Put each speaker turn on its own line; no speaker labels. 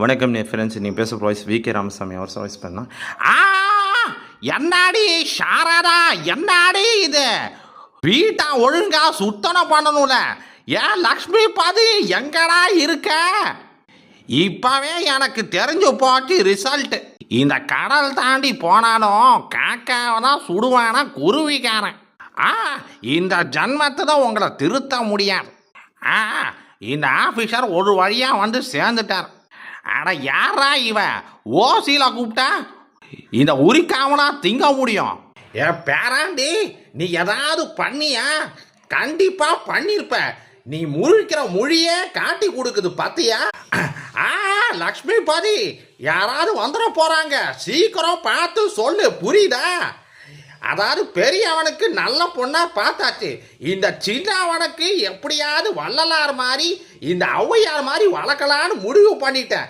வணக்கம் ஃப்ரெண்ட்ஸ், நீ பேச வாய்ஸ் விகே ராமசாமி அவர் வாய்ஸ் பண்ணா.
என்னாடி ஷாராதா, என்னாடி இது வீட்டை ஒழுங்கா சுத்தம் பண்ணணும்ல. ஏன் லக்ஷ்மி பாதி எங்கடா இருக்க? இப்பவே எனக்கு தெரிஞ்சு போச்சு ரிசல்ட். இந்த கடல் தாண்டி போனாலும் காக்காவை தான் சுடுவானா குருவிக்காரன். இந்த ஜன்மத்தை தான் உங்களை திருத்த முடியாது. இந்த ஆஃபீஸர் ஒரு வழியாக வந்து சேர்ந்துட்டார். அட யாரா இவன் ஓசியில் கூப்பிட்டா இந்த உரிக்காமலா திங்க முடியும்? என் பேராண்டி, நீ ஏதாவது பண்ணியா? கண்டிப்பா பண்ணிருப்ப. நீ முழிக்கிற மொழியே காட்டி கொடுக்குது பாத்தியா? லக்ஷ்மி பாதி யாராவது வந்துட போறாங்க, சீக்கிரம் பார்த்து சொல்லு, புரியுதா? அதாவது பெரியவனுக்கு நல்ல பொண்ணா பார்த்தாச்சு. இந்த சின்னவனுக்கு எப்படியாவது வள்ளலார் மாதிரி இந்த ஔவையார் மாதிரி வளர்க்கலான்னு முடிவு பண்ணிட்டேன்.